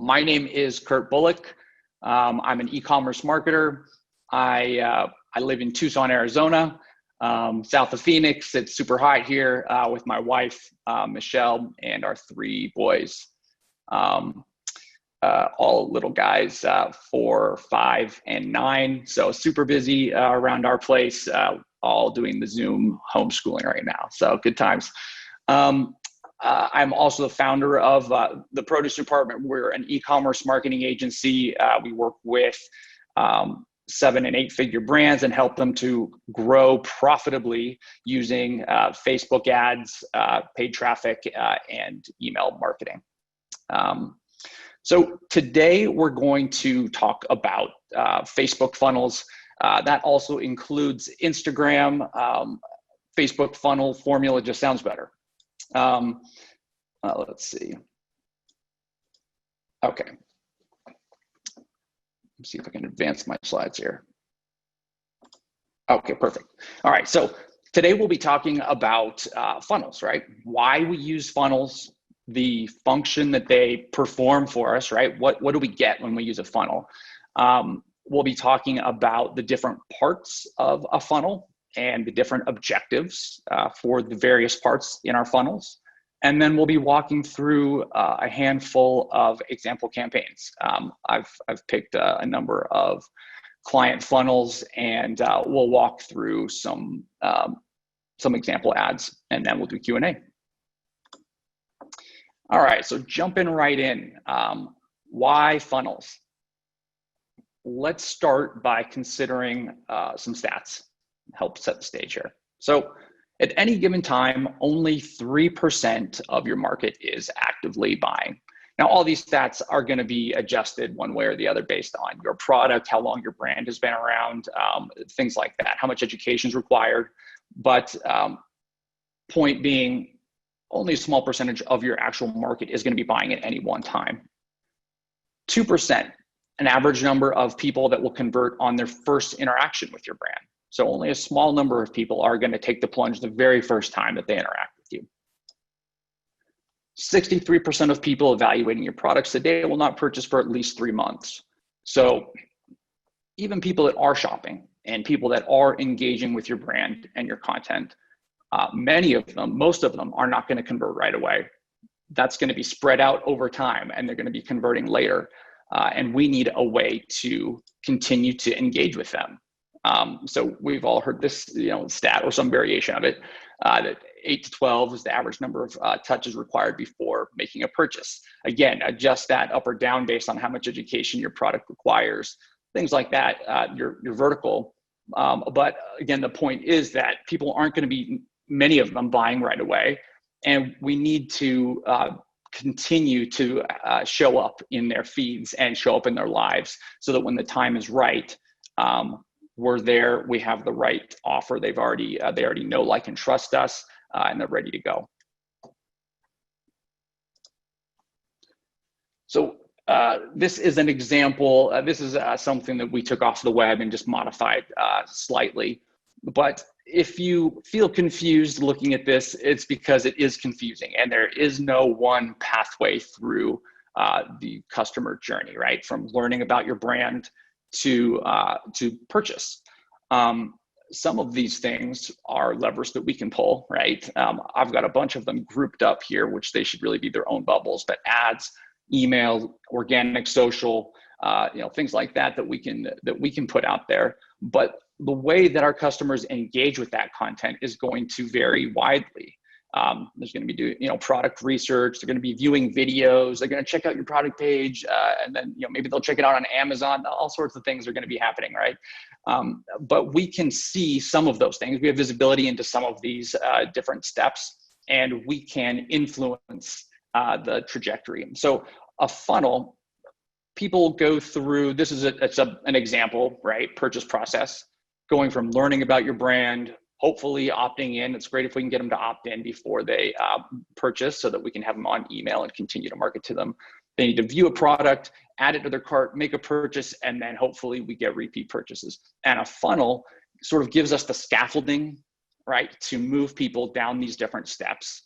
My name is Kurt Bullock. I'm an e-commerce marketer. I live in Tucson, Arizona, south of Phoenix. It's super hot here with my wife, Michelle, and our 3 boys. All little guys, 4, 5, and 9. So super busy around our place, all doing the Zoom homeschooling right now. So good times. I'm also the founder of the produce department. We're an e-commerce marketing agency. We work with 7- and 8-figure brands and help them to grow profitably using Facebook ads, paid traffic, and email marketing. So today we're going to talk about Facebook funnels. That also includes Instagram. Facebook funnel formula just sounds better. Let's see. Okay. Let's see if I can advance my slides here. Okay, perfect. All right, so today we'll be talking about funnels, right? Why we use funnels, the function that they perform for us, right? What do we get when we use a funnel? We'll be talking about the different parts of a funnel and the different objectives for the various parts in our funnels. And then we'll be walking through a handful of example campaigns. I've picked a number of client funnels, and we'll walk through some example ads, and then we'll do Q&A. All right, so jumping right in. Why funnels? Let's start by considering some stats. Help set the stage here. So at any given time, only 3% of your market is actively buying. Now, all these stats are going to be adjusted one way or the other based on your product, how long your brand has been around, things like that, how much education is required. But point being, only a small percentage of your actual market is going to be buying at any one time. 2%, an average number of people that will convert on their first interaction with your brand. So only a small number of people are going to take the plunge the very first time that they interact with you. 63% of people evaluating your products today will not purchase for at least 3 months. So even people that are shopping and people that are engaging with your brand and your content, many of them, most of them are not going to convert right away. That's going to be spread out over time, and they're going to be converting later. And we need a way to continue to engage with them. So we've all heard this, stat or some variation of it, that 8 to 12 is the average number of touches required before making a purchase. Again, adjust that up or down based on how much education your product requires, things like that, your vertical. But again, the point is that people aren't going to be, many of them, buying right away. And we need to continue to show up in their feeds and show up in their lives so that when the time is right, we're there, we have the right offer. They already know, like, and trust us, and they're ready to go. So this is an example. This is something that we took off the web and just modified slightly. But if you feel confused looking at this, it's because it is confusing, and there is no one pathway through the customer journey, right? From learning about your brand to purchase. Some of these things are levers that we can pull, right? I've got a bunch of them grouped up here, which they should really be their own bubbles, but ads, email, organic social, things like that we can put out there. But the way that our customers engage with that content is going to vary widely. There's going to be doing, product research. They're going to be viewing videos. They're going to check out your product page, and then, maybe they'll check it out on Amazon. All sorts of things are going to be happening, right? But we can see some of those things. We have visibility into some of these different steps, and we can influence the trajectory. So a funnel, people go through. This is an example, right? Purchase process, going from learning about your brand, hopefully opting in. It's great if we can get them to opt in before they purchase so that we can have them on email and continue to market to them. They need to view a product, add it to their cart, make a purchase, and then hopefully we get repeat purchases. And a funnel sort of gives us the scaffolding, right, to move people down these different steps.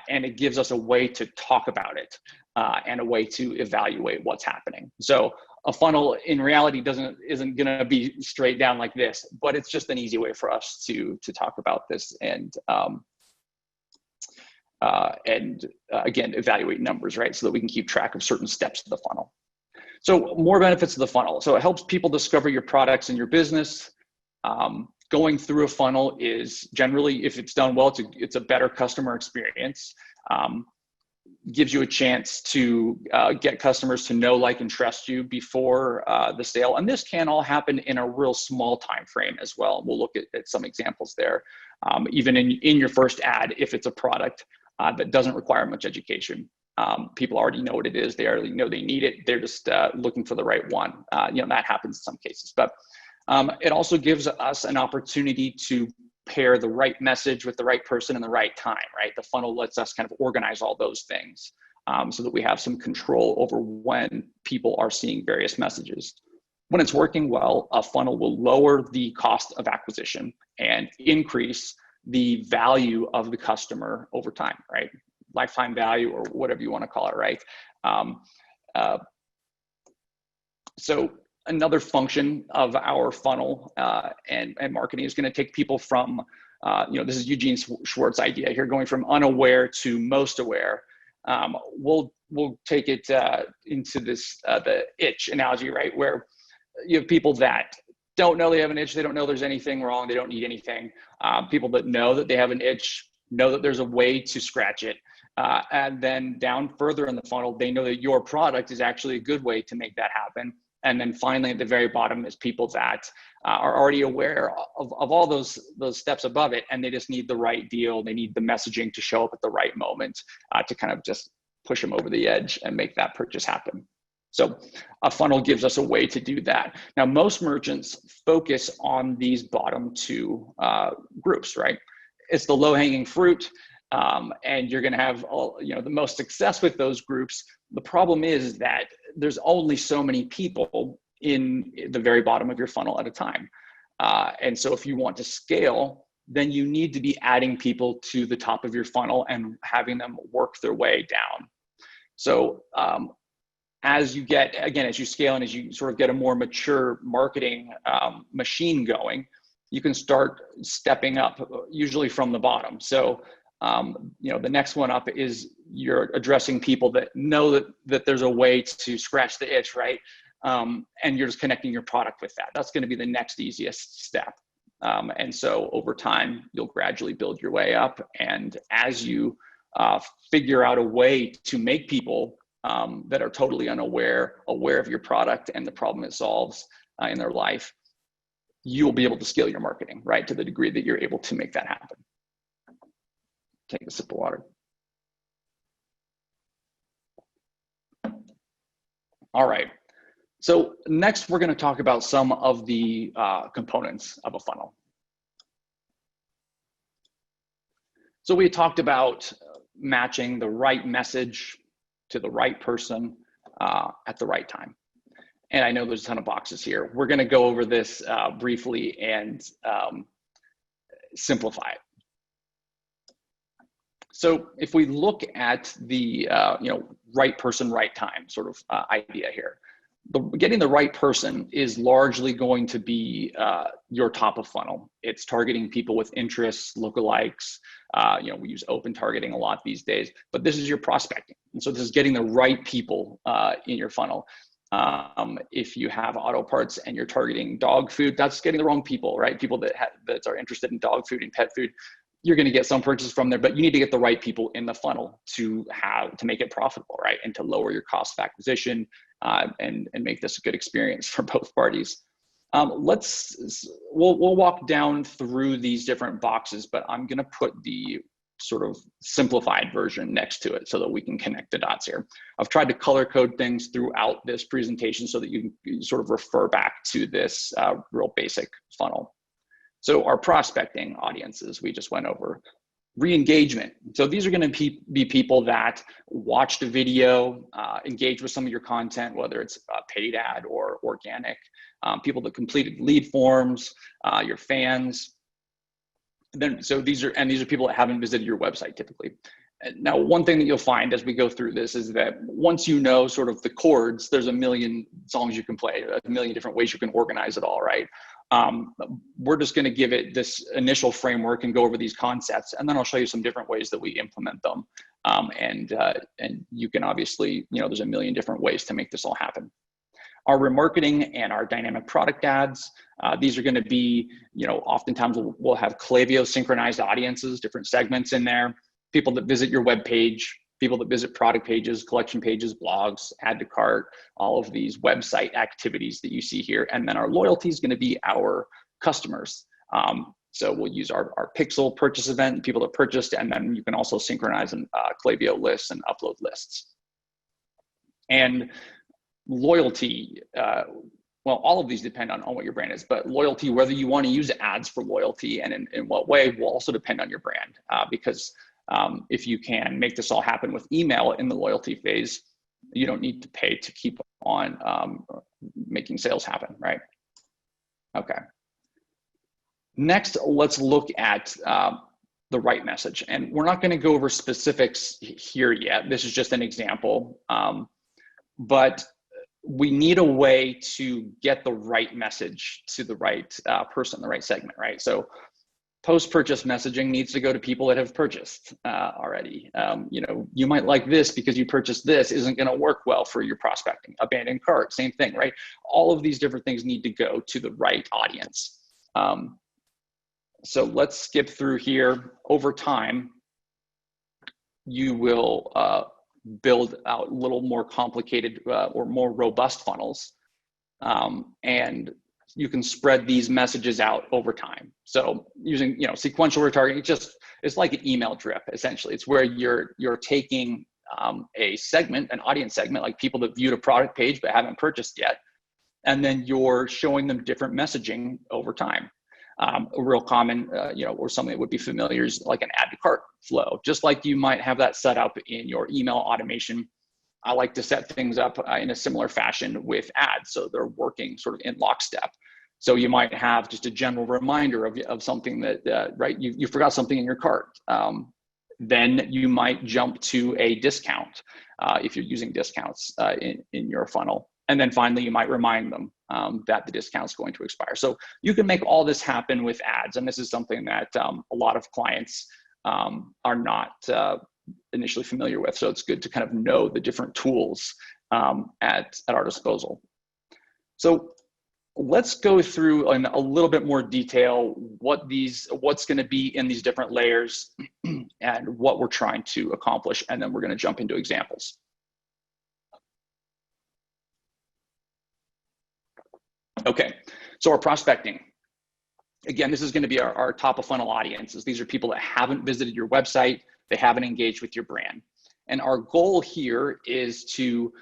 And it gives us a way to talk about it. and a way to evaluate what's happening. So a funnel in reality isn't going to be straight down like this, but it's just an easy way for us to talk about this and again, evaluate numbers, right? So that we can keep track of certain steps of the funnel. So more benefits of the funnel. So it helps people discover your products and your business. Going through a funnel is generally, if it's done well, it's a better customer experience. Gives you a chance to get customers to know, like, and trust you before the sale. And this can all happen in a real small time frame as well. We'll look at some examples there. Even in your first ad, if it's a product that doesn't require much education. People already know what it is. They already know they need it. They're just looking for the right one. That happens in some cases. But it also gives us an opportunity to pair the right message with the right person in the right time, right? The funnel lets us kind of organize all those things so that we have some control over when people are seeing various messages. When it's working well, a funnel will lower the cost of acquisition and increase the value of the customer over time, right? Lifetime value, or whatever you want to call it, right? So another function of our funnel and marketing is going to take people from, this is Eugene Schwartz's idea here, going from unaware to most aware. We'll take it into this the itch analogy, right? Where you have people that don't know they have an itch, they don't know there's anything wrong, they don't need anything. People that know that they have an itch, know that there's a way to scratch it. And then down further in the funnel, they know that your product is actually a good way to make that happen. And then finally, at the very bottom is people that are already aware of all those steps above it, and they just need the right deal. They need the messaging to show up at the right moment to kind of just push them over the edge and make that purchase happen. So a funnel gives us a way to do that. Now, most merchants focus on these bottom two groups, right? It's the low-hanging fruit, and you're going to have the most success with those groups. The problem is that there's only so many people in the very bottom of your funnel at a time. And so if you want to scale, then you need to be adding people to the top of your funnel and having them work their way down. So as you scale and as you sort of get a more mature marketing machine going, you can start stepping up, usually from the bottom. So the next one up is you're addressing people that know that there's a way to scratch the itch, right? And you're just connecting your product with that. That's going to be the next easiest step. And so over time, you'll gradually build your way up. And as you figure out a way to make people that are totally aware of your product and the problem it solves in their life, you'll be able to scale your marketing, right? To the degree that you're able to make that happen. Take a sip of water. All right. So next, we're going to talk about some of the components of a funnel. So we talked about matching the right message to the right person at the right time. And I know there's a ton of boxes here. We're going to go over this briefly and simplify it. So if we look at the right person, right time sort of idea here, getting the right person is largely going to be your top of funnel. It's targeting people with interests, lookalikes. We use open targeting a lot these days, but this is your prospecting. And so this is getting the right people in your funnel. If you have auto parts and you're targeting dog food, that's getting the wrong people, right? People that are interested in dog food and pet food. You're going to get some purchases from there, but you need to get the right people in the funnel to make it profitable, right? And to lower your cost of acquisition and make this a good experience for both parties. We'll walk down through these different boxes, but I'm going to put the sort of simplified version next to it so that we can connect the dots here. I've tried to color code things throughout this presentation so that you can sort of refer back to this real basic funnel. So our prospecting audiences, we just went over. Re-engagement. So these are going to be people that watched a video, engage with some of your content, whether it's a paid ad or organic, people that completed lead forms, your fans. So these are people that haven't visited your website typically. Now, one thing that you'll find as we go through this is that once you know sort of the chords, there's a million songs you can play, a million different ways you can organize it all, right? We're just going to give it this initial framework and go over these concepts, and then I'll show you some different ways that we implement them. And you can obviously, there's a million different ways to make this all happen. Our remarketing and our dynamic product ads, these are going to be, oftentimes we'll have Klaviyo synchronized audiences, different segments in there. People that visit your web page, people that visit product pages, collection pages, blogs, add to cart, all of these website activities that you see here. And then our loyalty is going to be our customers. So we'll use our Pixel purchase event, people that purchased, and then you can also synchronize in Klaviyo lists and upload lists. And loyalty, well, all of these depend on what your brand is, but loyalty, whether you want to use ads for loyalty and in what way, will also depend on your brand, because if you can make this all happen with email in the loyalty phase, you don't need to pay to keep on making sales happen, right? Okay. Next, let's look at the right message. And we're not going to go over specifics here yet. This is just an example. But we need a way to get the right message to the right person, the right segment, right? So post-purchase messaging needs to go to people that have purchased already. You might like this because you purchased this isn't going to work well for your prospecting. Abandoned cart, same thing, right? All of these different things need to go to the right audience. So let's skip through here. Over time, you will build out a little more complicated or more robust funnels. And you can spread these messages out over time. So using, sequential retargeting, it's like an email drip, essentially. It's where you're taking a segment, an audience segment, like people that viewed a product page but haven't purchased yet, and then you're showing them different messaging over time. A real common, or something that would be familiar is like an add to cart flow. Just like you might have that set up in your email automation, I like to set things up in a similar fashion with ads, so they're working sort of in lockstep. So you might have just a general reminder of something that, right, you forgot something in your cart. Then you might jump to a discount if you're using discounts in your funnel. And then finally, you might remind them that the discount's going to expire. So you can make all this happen with ads. And this is something that a lot of clients are not initially familiar with. So it's good to kind of know the different tools at our disposal. So let's go through in a little bit more detail what's going to be in these different layers and what we're trying to accomplish. And then we're going to jump into examples. Okay, so our prospecting. Again, this is going to be our top of funnel audiences. These are people that haven't visited your website, they haven't engaged with your brand. And our goal here is to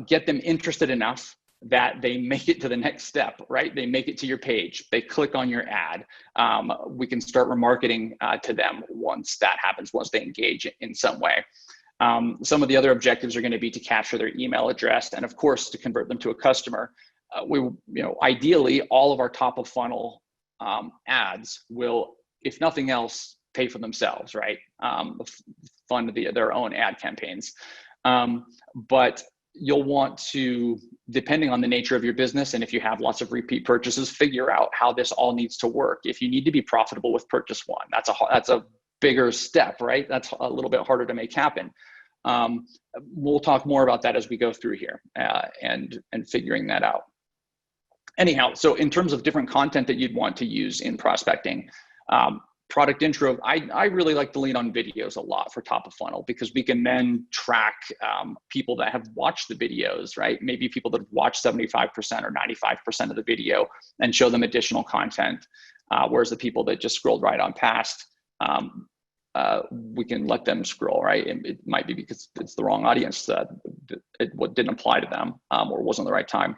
get them interested enough that they make it to the next step, right? They make it to your page, they click on your ad. We can start remarketing to them once that happens, once they engage in some way. Some of the other objectives are going to be to capture their email address and of course to convert them to a customer. Ideally, all of our top of funnel ads will, if nothing else, pay for themselves, right? Fund their own ad campaigns. But you'll want to, depending on the nature of your business, and if you have lots of repeat purchases, figure out how this all needs to work. If you need to be profitable with purchase one, that's a bigger step, right? That's a little bit harder to make happen. We'll talk more about that as we go through here and figuring that out. Anyhow, so in terms of different content that you'd want to use in prospecting, product intro, I really like to lean on videos a lot for top of funnel because we can then track people that have watched the videos, right? Maybe people that have watched 75% or 95% of the video and show them additional content, whereas the people that just scrolled right on past, we can let them scroll, right? It might be because it's the wrong audience, what didn't apply to them or wasn't the right time.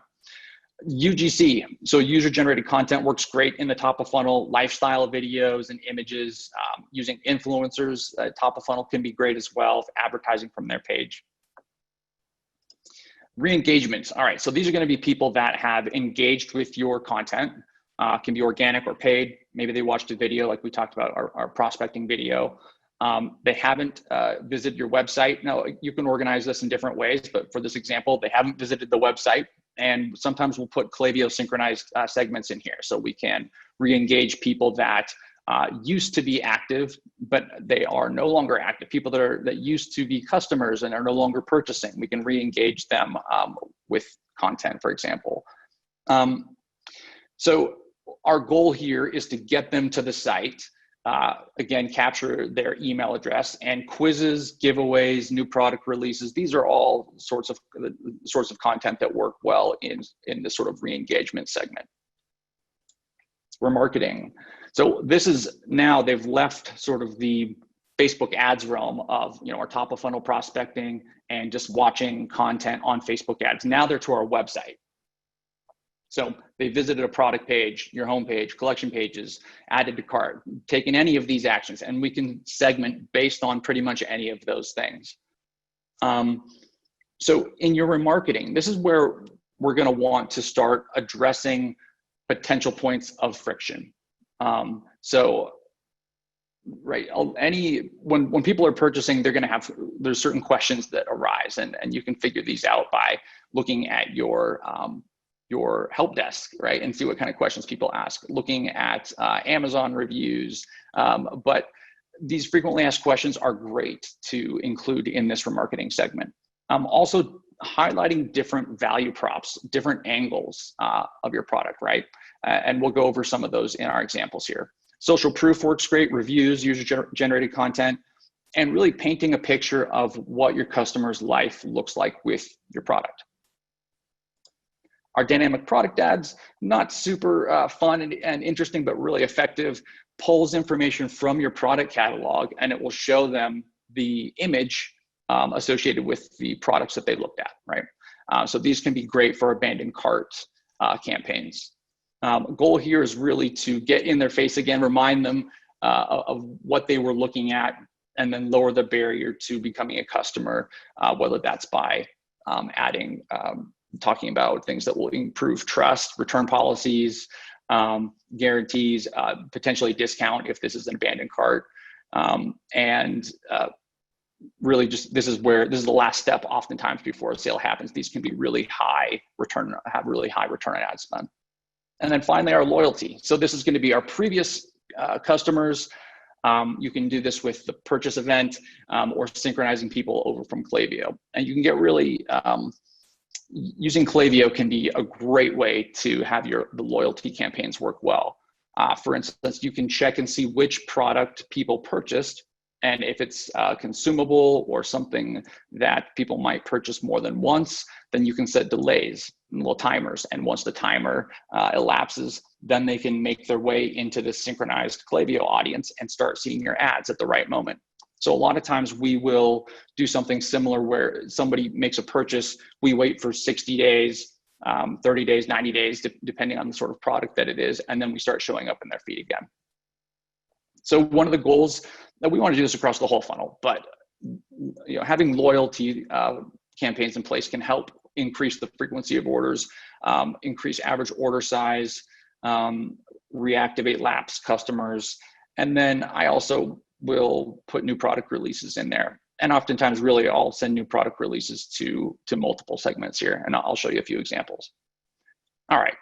UGC, so user-generated content, works great in the top of funnel. Lifestyle videos and images, using influencers, top of funnel can be great as well, advertising from their page. Re-engagement, all right, so these are going to be people that have engaged with your content, can be organic or paid. Maybe they watched a video like we talked about, our prospecting video, They haven't visited your website. Now, you can organize this in different ways, but for this example, they haven't visited the website. And sometimes we'll put Klaviyo synchronized segments in here so we can re-engage people that used to be active, but they are no longer active. People that used to be customers and are no longer purchasing. We can re-engage them with content, for example. So our goal here is to get them to the site. Again, capture their email address, and quizzes, giveaways, new product releases. These are all sorts of content that work well in this sort of re-engagement segment. Remarketing. So this is now they've left sort of the Facebook ads realm of our top of funnel prospecting and just watching content on Facebook ads. Now they're to our website. So they visited a product page, your homepage, collection pages, added to cart, taken any of these actions, and we can segment based on pretty much any of those things. So in your remarketing, this is where we're going to want to start addressing potential points of friction. Right, when people are purchasing, there's certain questions that arise, and you can figure these out by looking at your help desk, right, and see what kind of questions people ask, looking at Amazon reviews. But these frequently asked questions are great to include in this remarketing segment. Also highlighting different value props, different angles of your product, right? And we'll go over some of those in our examples here. Social proof works great, reviews, user-generated content, and really painting a picture of what your customer's life looks like with your product. Our dynamic product ads, not super fun and interesting, but really effective, pulls information from your product catalog, and it will show them the image associated with the products that they looked at, right? So these can be great for abandoned cart campaigns. Goal here is really to get in their face again, remind them of what they were looking at, and then lower the barrier to becoming a customer, whether that's by talking about things that will improve trust, return policies, guarantees, potentially discount if this is an abandoned cart, and really just this is the last step oftentimes before a sale happens. These can be really high return, have really high return on ad spend. And then finally, our loyalty. So this is going to be our previous customers. You can do this with the purchase event or synchronizing people over from Klaviyo. And you can get really, using Klaviyo can be a great way to have the loyalty campaigns work well. For instance, you can check and see which product people purchased, and if it's consumable or something that people might purchase more than once, then you can set delays and little timers. And once the timer elapses, then they can make their way into the synchronized Klaviyo audience and start seeing your ads at the right moment. So a lot of times we will do something similar where somebody makes a purchase, we wait for 60 days, 30 days, 90 days, depending on the sort of product that it is, and then we start showing up in their feed again. So one of the goals that we want to do this across the whole funnel, but having loyalty campaigns in place can help increase the frequency of orders, increase average order size, reactivate lapsed customers, and then I also will put new product releases in there. And oftentimes, really, I'll send new product releases to multiple segments here, and I'll show you a few examples. All right,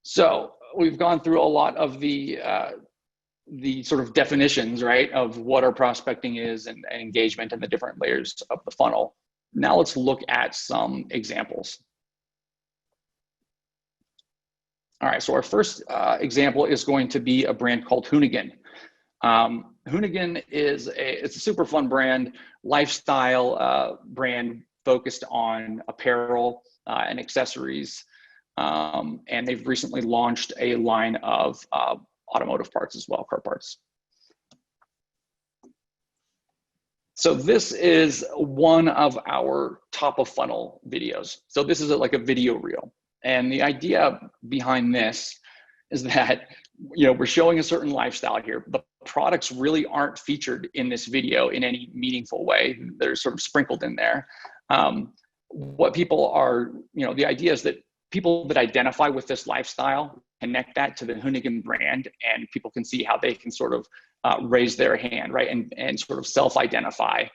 so we've gone through a lot of the sort of definitions, right, of what our prospecting is and engagement and the different layers of the funnel. Now let's look at some examples. All right, so our first example is going to be a brand called Hoonigan. Hoonigan is it's a super fun brand, lifestyle brand focused on apparel and accessories. And they've recently launched a line of automotive parts as well, car parts. So this is one of our top of funnel videos. So this is like a video reel. And the idea behind this is that, we're showing a certain lifestyle here. The products really aren't featured in this video in any meaningful way. They're sort of sprinkled in there. What people are, the idea is that people that identify with this lifestyle, connect that to the Hoonigan brand, and people can see how they can sort of raise their hand, right, and sort of self-identify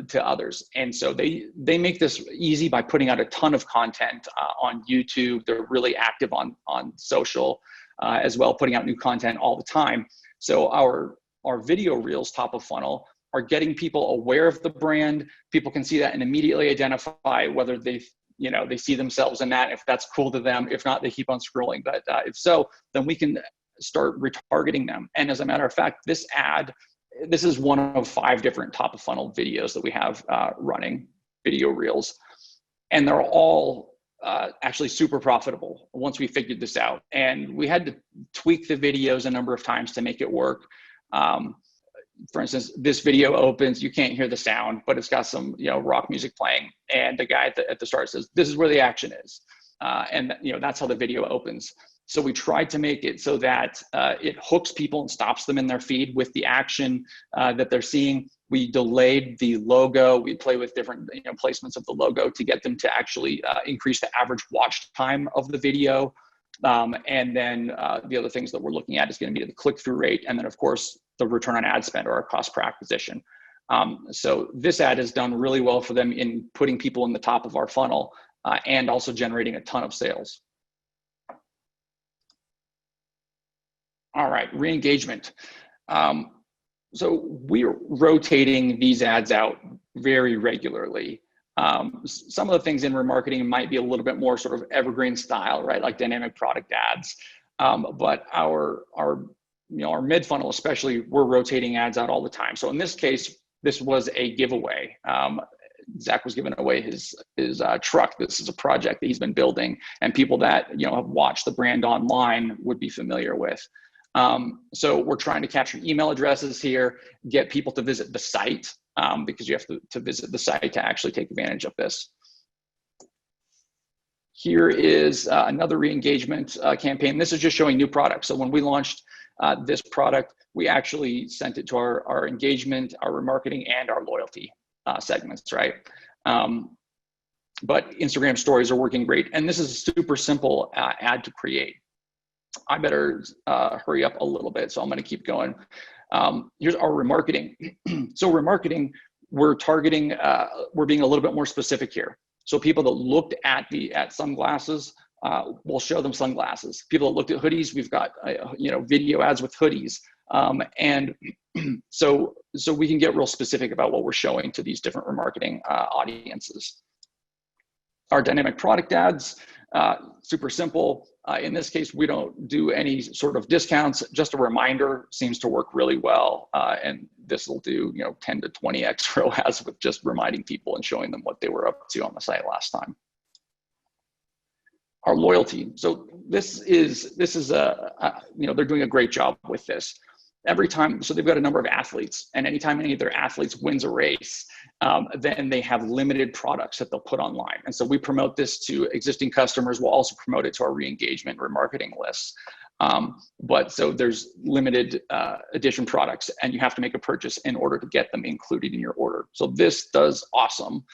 to others. And so they make this easy by putting out a ton of content on YouTube. They're really active on social as well, putting out new content all the time. So our video reels top of funnel are getting people aware of the brand. People can see that and immediately identify whether they see themselves in that, if that's cool to them. If not, they keep on scrolling. But if so, then we can start retargeting them. And as a matter of fact, this is one of 5 different top of funnel videos that we have running, video reels. And they're all actually super profitable once we figured this out. And we had to tweak the videos a number of times to make it work. For instance, this video opens, you can't hear the sound, but it's got some rock music playing. And the guy at the start says, "This is where the action is." And that's how the video opens. So we tried to make it so that it hooks people and stops them in their feed with the action that they're seeing. We delayed the logo. We play with different placements of the logo to get them to actually increase the average watch time of the video. And then the other things that we're looking at is going to be the click-through rate, and then of course the return on ad spend, or our cost per acquisition. So this ad has done really well for them in putting people in the top of our funnel and also generating a ton of sales. All right, re-engagement. So we're rotating these ads out very regularly. Some of the things in remarketing might be a little bit more sort of evergreen style, right? Like dynamic product ads. But our mid funnel, especially, we're rotating ads out all the time. So in this case, this was a giveaway. Zach was giving away his truck. This is a project that he's been building, and people that have watched the brand online would be familiar with. So we're trying to capture email addresses here, get people to visit the site, because you have to visit the site to actually take advantage of this. Here is another re-engagement campaign. This is just showing new products. So when we launched this product, we actually sent it to our engagement, our remarketing, and our loyalty segments, right? But Instagram stories are working great. And this is a super simple ad to create. I better hurry up a little bit, so I'm going to keep going. Here's our remarketing. So remarketing, we're targeting, we're being a little bit more specific here. So people that looked at sunglasses, we'll show them sunglasses. People that looked at hoodies, we've got video ads with hoodies, and so we can get real specific about what we're showing to these different remarketing audiences. Our dynamic product ads, super simple. In this case, we don't do any sort of discounts. Just a reminder seems to work really well. And this will do 10 to 20x ROAS with just reminding people and showing them what they were up to on the site last time. Our loyalty. So this is they're doing a great job with this. Every time, so they've got a number of athletes, and anytime any of their athletes wins a race, then they have limited products that they'll put online. And so we promote this to existing customers. We'll also promote it to our re-engagement remarketing lists. But so there's limited edition products, and you have to make a purchase in order to get them included in your order. So this does awesome.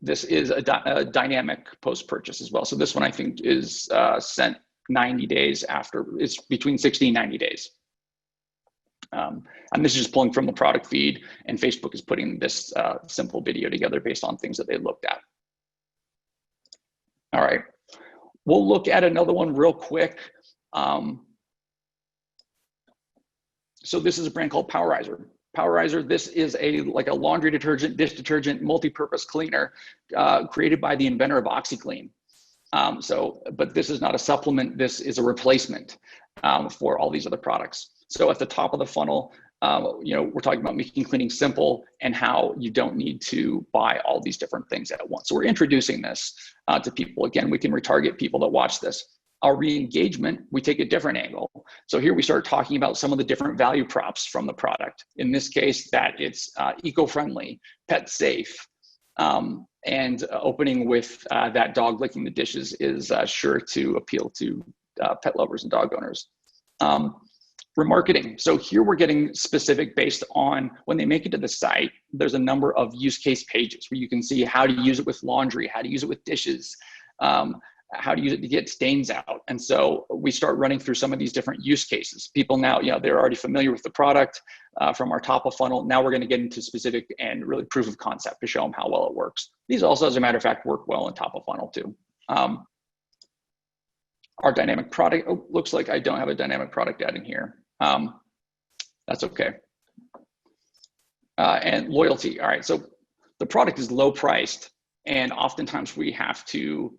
This is a dynamic post-purchase as well. So this one I think is sent 90 days after. It's between 60 and 90 days. And this is just pulling from the product feed, and Facebook is putting this simple video together based on things that they looked at. All right, we'll look at another one real quick. So this is a brand called Powerizer. Powerizer, this is like a laundry detergent, dish detergent, multi-purpose cleaner created by the inventor of OxyClean. But this is not a supplement. This is a replacement for all these other products. So at the top of the funnel, we're talking about making cleaning simple and how you don't need to buy all these different things at once. So we're introducing this to people. Again, we can retarget people that watch this. Our re-engagement, we take a different angle. So here we start talking about some of the different value props from the product. In this case, that it's eco-friendly, pet safe, and opening with that dog licking the dishes is sure to appeal to pet lovers and dog owners. Remarketing. So here we're getting specific based on when they make it to the site, there's a number of use case pages where you can see how to use it with laundry, how to use it with dishes, how to use it to get stains out. And so we start running through some of these different use cases. People now, they're already familiar with the product from our top of funnel. Now we're going to get into specific and really proof of concept to show them how well it works. These also, as a matter of fact, work well in top of funnel too. Our dynamic product, looks like I don't have a dynamic product ad in here. That's okay. And loyalty. All right, so the product is low priced, and oftentimes we have to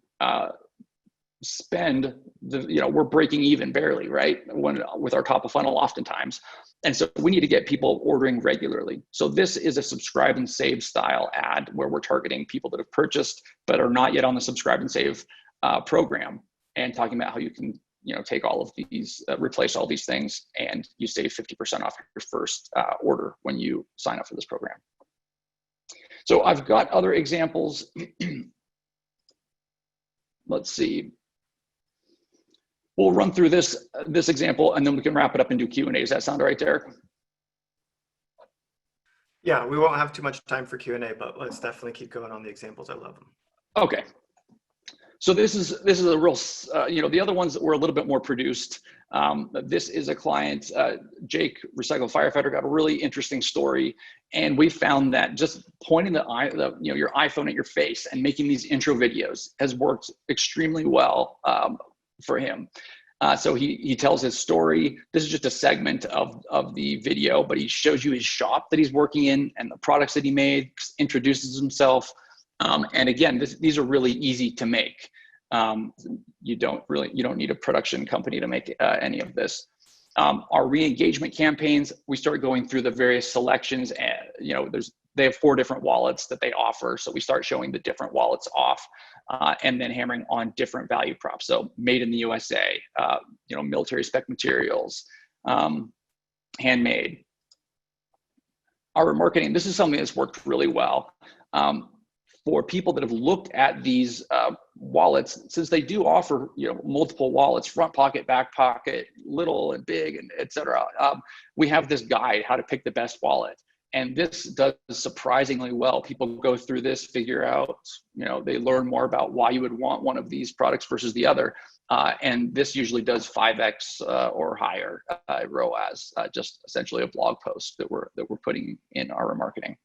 spend we're breaking even barely, right? With our top of funnel oftentimes. And so we need to get people ordering regularly. So this is a subscribe and save style ad where we're targeting people that have purchased but are not yet on the subscribe and save program, and talking about how you can take all of these, replace all these things, and you save 50% off your first order when you sign up for this program. So I've got other examples. Let's see. We'll run through this example, and then we can wrap it up and do Q&A. Does that sound all right, Derek? Yeah, we won't have too much time for Q&A, but let's definitely keep going on the examples. I love them. Okay. So this is a real, the other ones were a little bit more produced. This is a client, Jake, recycled firefighter, got a really interesting story. And we found that just pointing your iPhone at your face and making these intro videos has worked extremely well for him. So he tells his story. This is just a segment of the video, but he shows you his shop that he's working in and the products that he made, introduces himself. And again, these are really easy to make. You don't need a production company to make any of this. Our re-engagement campaigns, we start going through the various selections, and they have 4 different wallets that they offer. So we start showing the different wallets off, and then hammering on different value props. So made in the USA, military spec materials, handmade. Our remarketing, this is something that's worked really well. For people that have looked at these wallets, since they do offer multiple wallets, front pocket, back pocket, little and big, and etc. We have this guide how to pick the best wallet, and this does surprisingly well. People go through this, figure out, they learn more about why you would want one of these products versus the other, and this usually does 5x or higher ROAS, just essentially a blog post that we're putting in our remarketing.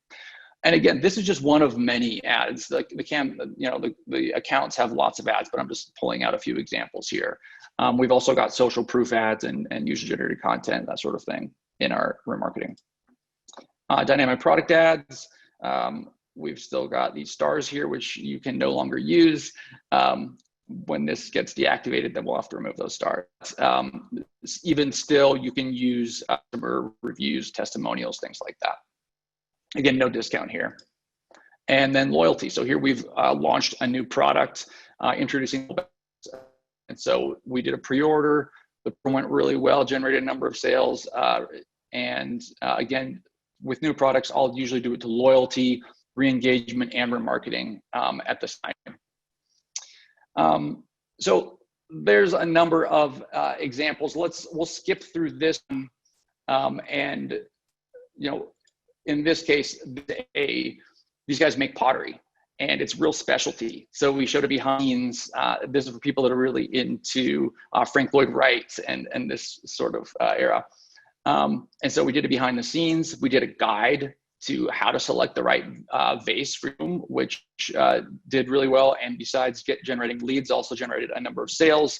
And again, this is just one of many ads. Like the accounts have lots of ads, but I'm just pulling out a few examples here. We've also got social proof ads and user-generated content, that sort of thing, in our remarketing. Dynamic product ads. We've still got these stars here, which you can no longer use. When this gets deactivated, then we'll have to remove those stars. Even still, you can use customer reviews, testimonials, things like that. Again, no discount here. And then loyalty. So here we've launched a new product, introducing, and so we did a pre-order. The program went really well, generated a number of sales. Again, with new products, I'll usually do it to loyalty, re-engagement, and remarketing at this time. So there's a number of examples. We'll skip through this, in this case, these guys make pottery, and it's real specialty. So we showed it behind the scenes. This is for people that are really into Frank Lloyd Wright and this sort of era. And so we did it behind the scenes. We did a guide to how to select the right vase for room, which did really well. And besides generating leads, also generated a number of sales.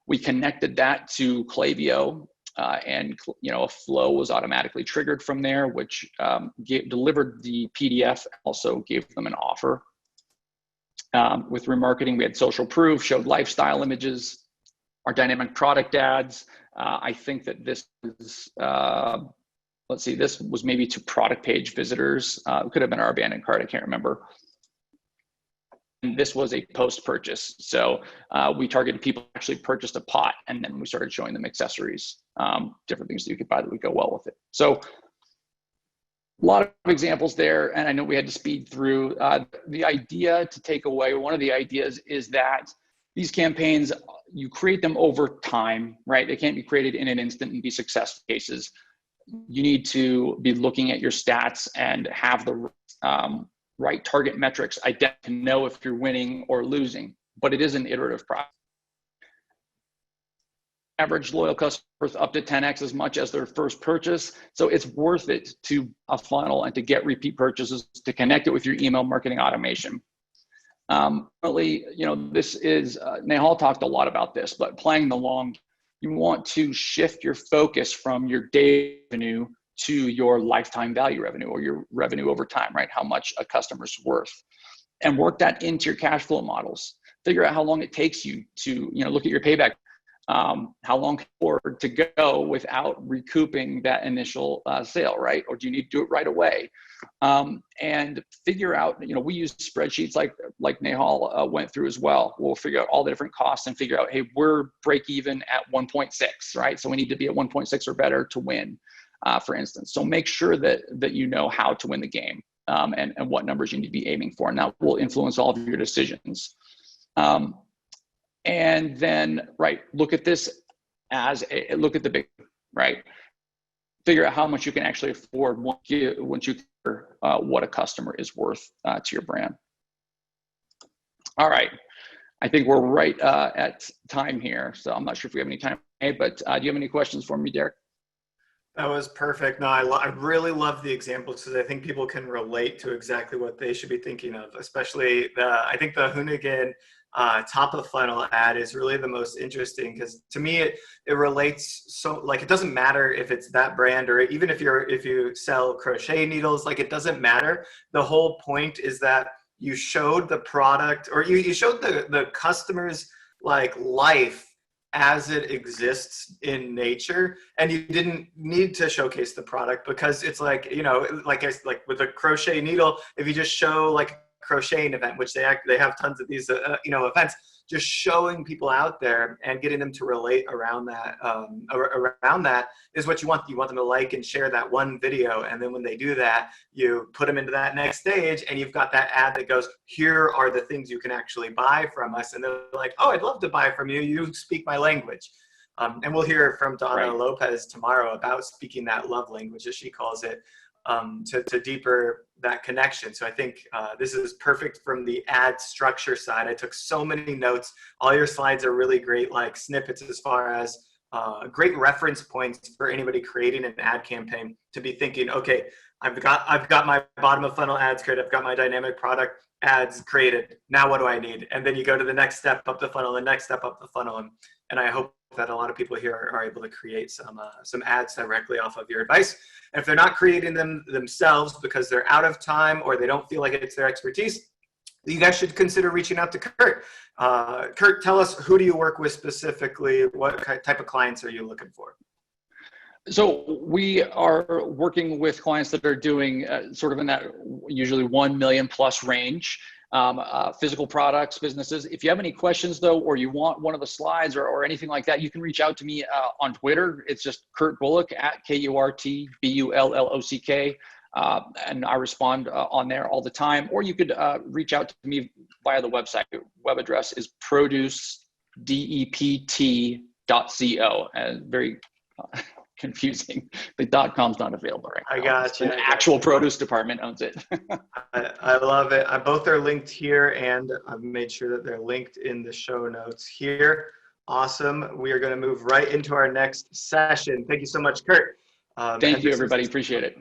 We connected that to Klaviyo. And a flow was automatically triggered from there, which delivered the PDF, also gave them an offer. With remarketing, we had social proof, showed lifestyle images, our dynamic product ads. I think that this is, let's see, this was maybe to product page visitors. It could have been our abandoned cart, I can't remember. And this was a post-purchase. So we targeted people who actually purchased a pot, and then we started showing them accessories, different things that you could buy that would go well with it. So a lot of examples there, and I know we had to speed through. The idea to take away, one of the ideas is that these campaigns, you create them over time, right? They can't be created in an instant and be successful cases. You need to be looking at your stats and have the right target metrics to know if you're winning or losing, but it is an iterative process. Average loyal customers up to 10x as much as their first purchase. So it's worth it to a funnel and to get repeat purchases, to connect it with your email marketing automation. Really, this is, Nehal talked a lot about this, but playing the long, you want to shift your focus from your daily revenue to your lifetime value revenue, or your revenue over time, right? How much a customer's worth, and work that into your cash flow models. Figure out how long it takes you to, look at your payback. How long can you afford to go without recouping that initial sale, right? Or do you need to do it right away? And figure out, we use spreadsheets like Nehal went through as well. We'll figure out all the different costs and figure out, hey, we're break even at 1.6, right? So we need to be at 1.6 or better to win, for instance. So make sure that you know how to win the game, and what numbers you need to be aiming for. And that will influence all of your decisions. And then, look at this look at the big, right? Figure out how much you can actually afford once you hear what a customer is worth to your brand. All right, I think we're right at time here, so I'm not sure if we have any time, but do you have any questions for me, Derek? That was perfect. No, I really love the examples because I think people can relate to exactly what they should be thinking of, especially I think the Hoonigan top of funnel ad is really the most interesting, because to me it relates so, it doesn't matter if it's that brand, or even if you sell crochet needles, it doesn't matter. The whole point is that you showed the product, or you showed the customer's life as it exists in nature, and you didn't need to showcase the product, because it's like with a crochet needle, if you just show crocheting event, which they have tons of these events, just showing people out there and getting them to relate around that is what you want. You want them to like and share that one video, and then when they do that, you put them into that next stage, and you've got that ad that goes, here are the things you can actually buy from us, and they're like, oh, I'd love to buy from you, you speak my language. And we'll hear from Donna Lopez tomorrow about speaking that love language, as she calls it, to deeper that connection. So I think this is perfect from the ad structure side. I took so many notes. All your slides are really great, snippets, as far as great reference points for anybody creating an ad campaign to be thinking, okay, I've got my bottom of funnel ads created, I've got my dynamic product ads created. Now what do I need? And then you go to the next step up the funnel, the next step up the funnel, and I hope that a lot of people here are able to create some ads directly off of your advice. And if they're not creating them themselves because they're out of time or they don't feel like it's their expertise, you guys should consider reaching out to Kurt. Kurt, tell us, who do you work with specifically? What type of clients are you looking for? So we are working with clients that are doing sort of in that usually 1 million plus range. Physical products, businesses. If you have any questions though, or you want one of the slides or anything like that, you can reach out to me on Twitter. It's just Kurt Bullock at KurtBullock. And I respond on there all the time. Or you could reach out to me via the website. Web address is producedept.co. And very confusing. The .com's not available right now. I got you. An actual produce department owns it. I love it. Both are linked here, and I've made sure that they're linked in the show notes here. Awesome. We are going to move right into our next session. Thank you so much, Kurt. Thank you, everybody. Appreciate it.